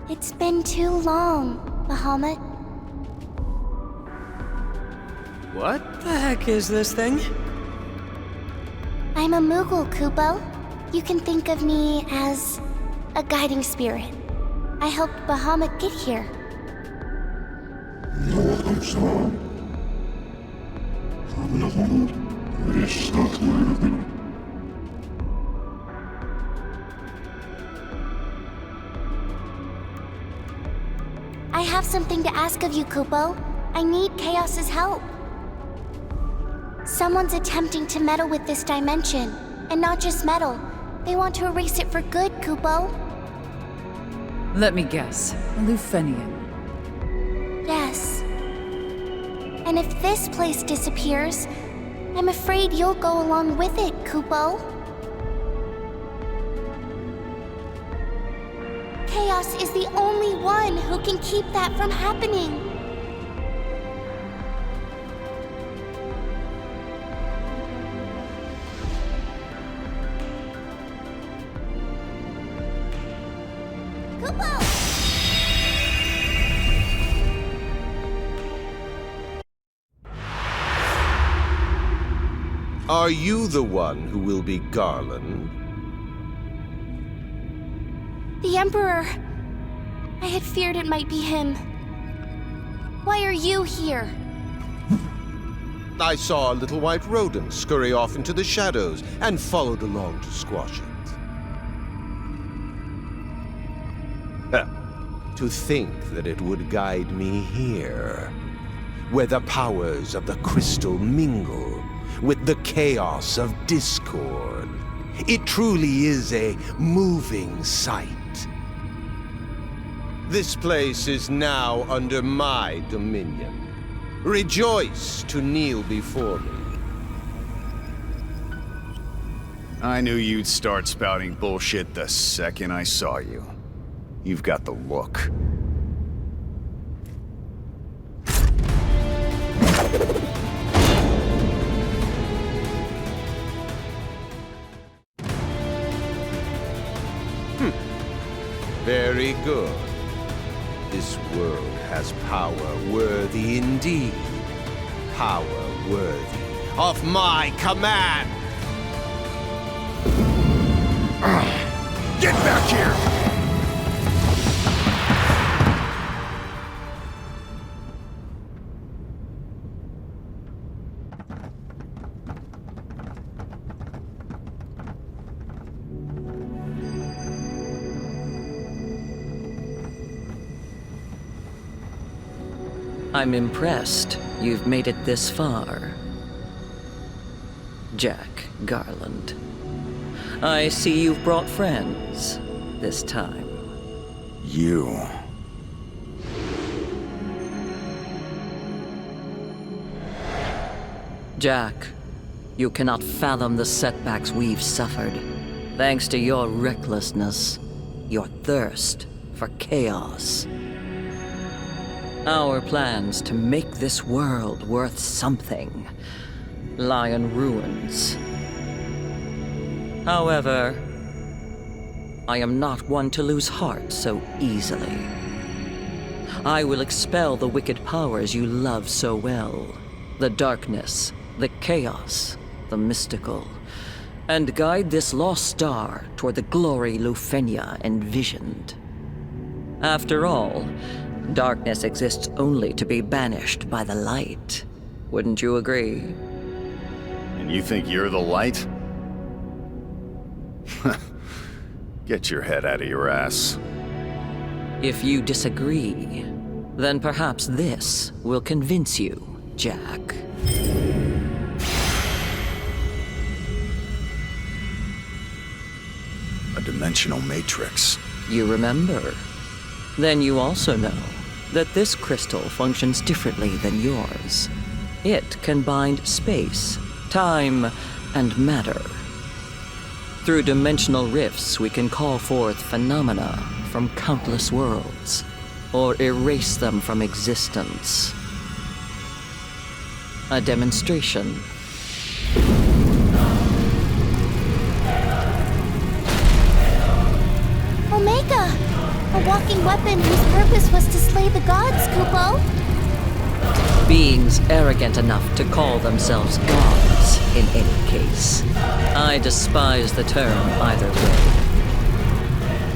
It's been too long, Bahamut. What the heck is this thing? I'm a Moogle, Kupo. You can think of me as a guiding spirit. I helped Bahamut get here. I have something to ask of you, Kupo. I need Chaos's help. Someone's attempting to meddle with this dimension. And not just meddle. They want to erase it for good, Kupo. Let me guess. A Lufenian. Yes. And if this place disappears, I'm afraid you'll go along with it, Kupo. Chaos is the only one who can keep that from happening. Kupo! Are you the one who will be Garland? The Emperor. I had feared it might be him. Why are you here? I saw a little white rodent scurry off into the shadows and followed along to squash it. To think that it would guide me here, where the powers of the crystal mingle with the chaos of discord. It truly is a moving sight. This place is now under my dominion. Rejoice to kneel before me. I knew you'd start spouting bullshit the second I saw you. You've got the look. Very good. This world has power worthy indeed. Power worthy of my command! Get back here! I'm impressed you've made it this far. Jack Garland. I see you've brought friends this time. You. Jack, you cannot fathom the setbacks we've suffered. Thanks to your recklessness, your thirst for chaos. Our plans to make this world worth something lie in ruins. However, I am not one to lose heart so easily. I will expel the wicked powers you love so well, the darkness, the chaos, the mystical, and guide this lost star toward the glory Lufenia envisioned. After all, darkness exists only to be banished by the light. Wouldn't you agree? And you think you're the light? Get your head out of your ass. If you disagree, then perhaps this will convince you, Jack. A dimensional matrix. You remember? Then you also know that this crystal functions differently than yours. It can bind space, time, and matter. Through dimensional rifts, we can call forth phenomena from countless worlds, or erase them from existence. A demonstration. Omega! A a walking weapon whose purpose was to slay the gods, Kupo. Beings arrogant enough to call themselves gods, in any case. I despise the term either way.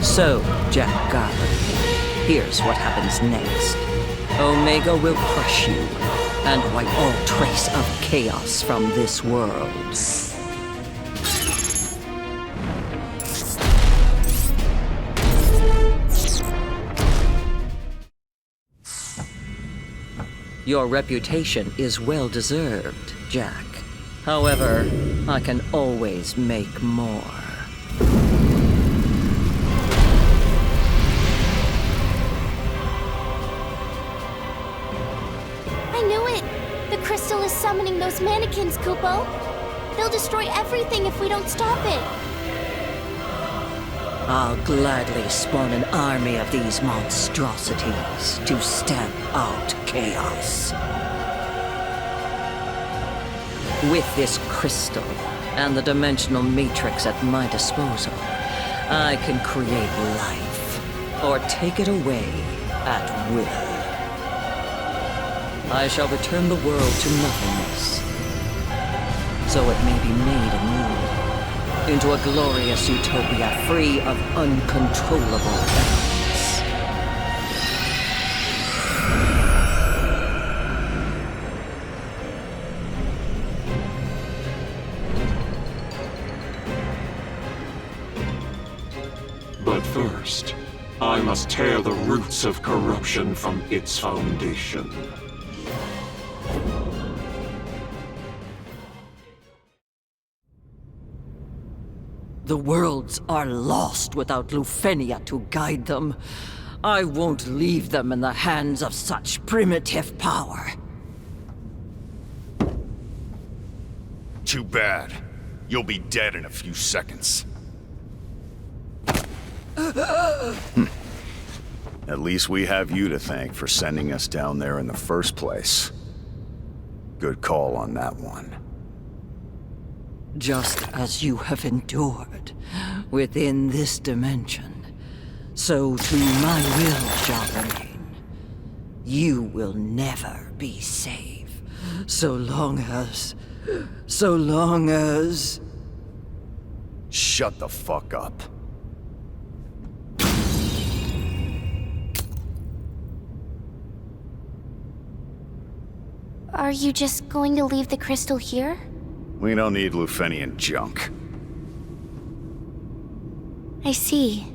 So, Jack Garland, here's what happens next. Omega will crush you, and wipe all trace of chaos from this world. Your reputation is well deserved, Jack. However, I can always make more. I knew it! The crystal is summoning those mannequins, Kupo. They'll destroy everything if we don't stop it. I'll gladly spawn an army of these monstrosities to stamp out chaos. With this crystal and the dimensional matrix at my disposal, I can create life, or take it away at will. I shall return the world to nothingness, so it may be made anew, into a glorious utopia free of uncontrollable elements. But first, I must tear the roots of corruption from its foundation. The worlds are lost without Lufenia to guide them. I won't leave them in the hands of such primitive power. Too bad. You'll be dead in a few seconds. At least we have you to thank for sending us down there in the first place. Good call on that one. Just as you have endured within this dimension, so too my will shall remain. You will never be safe, so long as... Shut the fuck up. Are you just going to leave the crystal here? We don't need Lufenian junk. I see.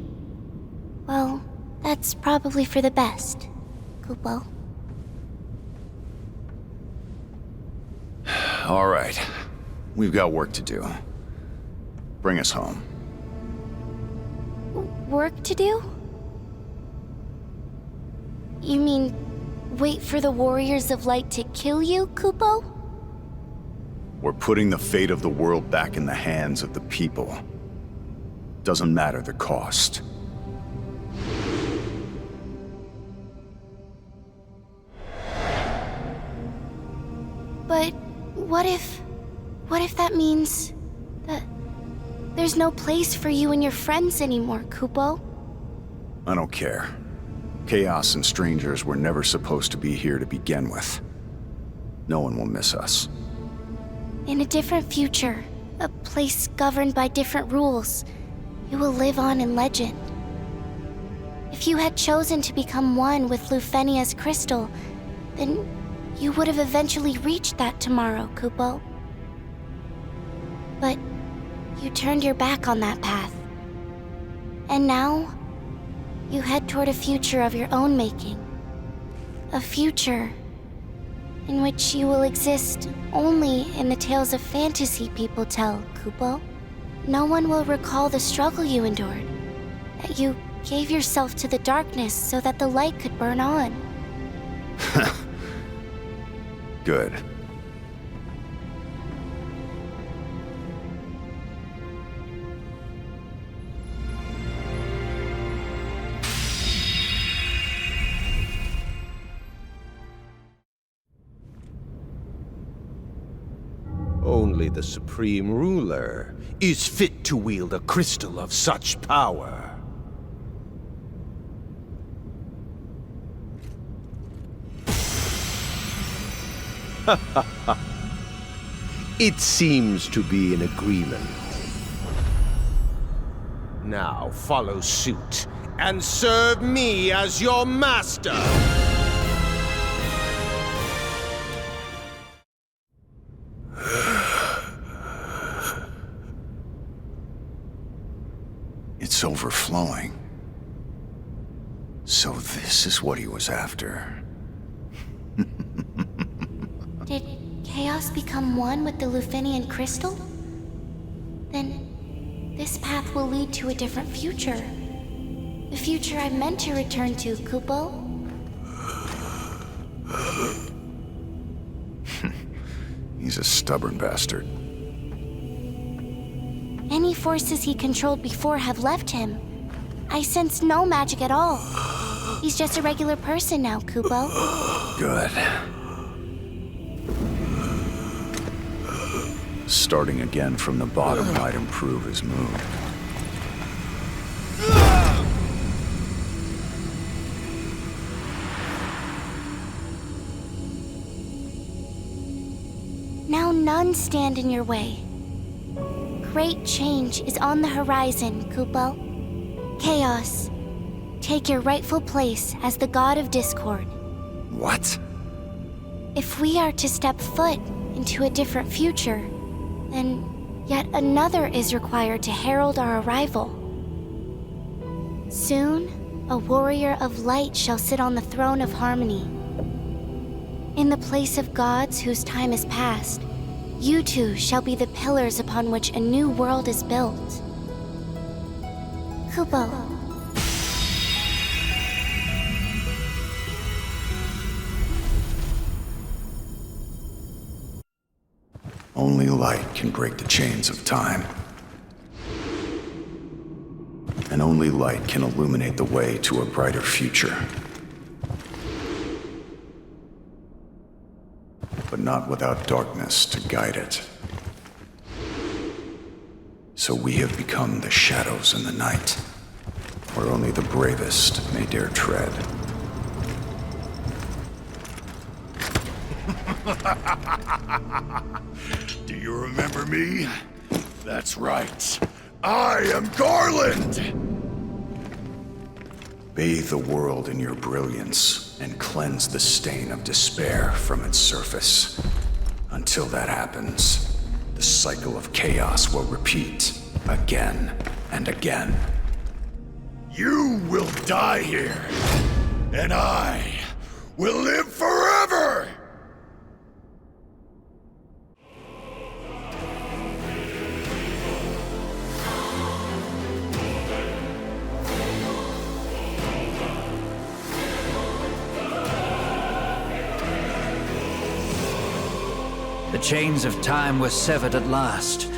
Well, that's probably for the best, Kupo. All right. We've got work to do. Bring us home. Work to do? You mean wait for the Warriors of Light to kill you, Kupo? We're putting the fate of the world back in the hands of the people. Doesn't matter the cost. But what if that means that there's no place for you and your friends anymore, Kupo? I don't care. Chaos and strangers were never supposed to be here to begin with. No one will miss us. In a different future, a place governed by different rules, you will live on in legend. If you had chosen to become one with Lufenia's crystal, then you would have eventually reached that tomorrow, Kupo. But you turned your back on that path. And now, you head toward a future of your own making. A future in which you will exist only in the tales of fantasy people tell, Kupo. No one will recall the struggle you endured, that you gave yourself to the darkness so that the light could burn on. Good. Only the Supreme Ruler is fit to wield a crystal of such power. It seems to be an agreement. Now follow suit and serve me as your master! It's overflowing. So this is what he was after. Did chaos become one with the Lufenian crystal? Then this path will lead to a different future. The future I meant to return to, Kupo. He's a stubborn bastard. Any forces he controlled before have left him. I sense no magic at all. He's just a regular person now, Kupo. Good. Starting again from the bottom might improve his mood. Now none stand in your way. Great change is on the horizon, Kupo. Chaos, take your rightful place as the god of discord. What? If we are to step foot into a different future, then yet another is required to herald our arrival. Soon, a warrior of light shall sit on the throne of harmony. In the place of gods whose time is past, you two shall be the pillars upon which a new world is built. Kupo. Only light can break the chains of time. And only light can illuminate the way to a brighter future. But not without darkness to guide it. So we have become the shadows in the night, where only the bravest may dare tread. Do you remember me? That's right. I am Garland! Bathe the world in your brilliance and cleanse the stain of despair from its surface. Until that happens, the cycle of chaos will repeat again and again. You will die here, and I will live forever! The chains of time were severed at last.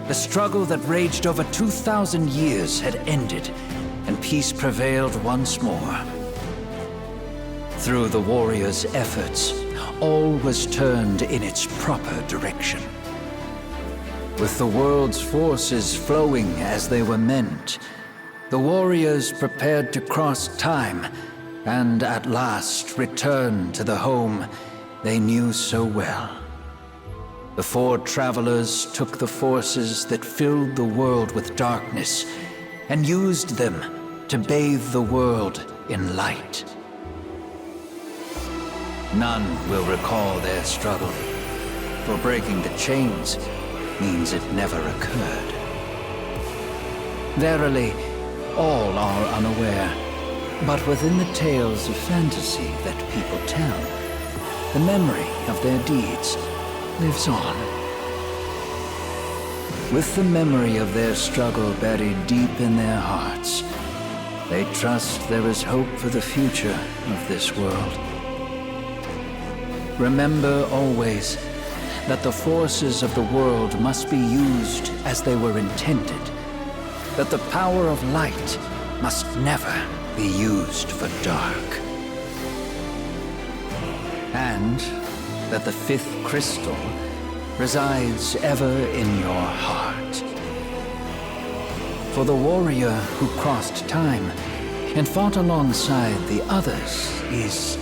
The struggle that raged over 2,000 years had ended, and peace prevailed once more. Through the warriors' efforts, all was turned in its proper direction. With the world's forces flowing as they were meant, the warriors prepared to cross time and at last return to the home they knew so well. The four travelers took the forces that filled the world with darkness and used them to bathe the world in light. None will recall their struggle, for breaking the chains means it never occurred. Verily, all are unaware, but within the tales of fantasy that people tell, the memory of their deeds lives on. With the memory of their struggle buried deep in their hearts, they trust there is hope for the future of this world. Remember always that the forces of the world must be used as they were intended, that the power of light must never be used for dark, and that the fifth crystal resides ever in your heart. For the warrior who crossed time and fought alongside the others is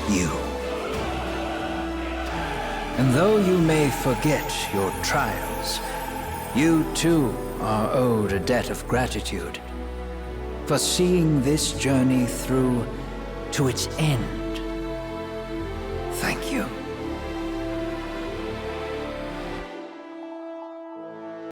you. And though you may forget your trials, you too are owed a debt of gratitude for seeing this journey through to its end.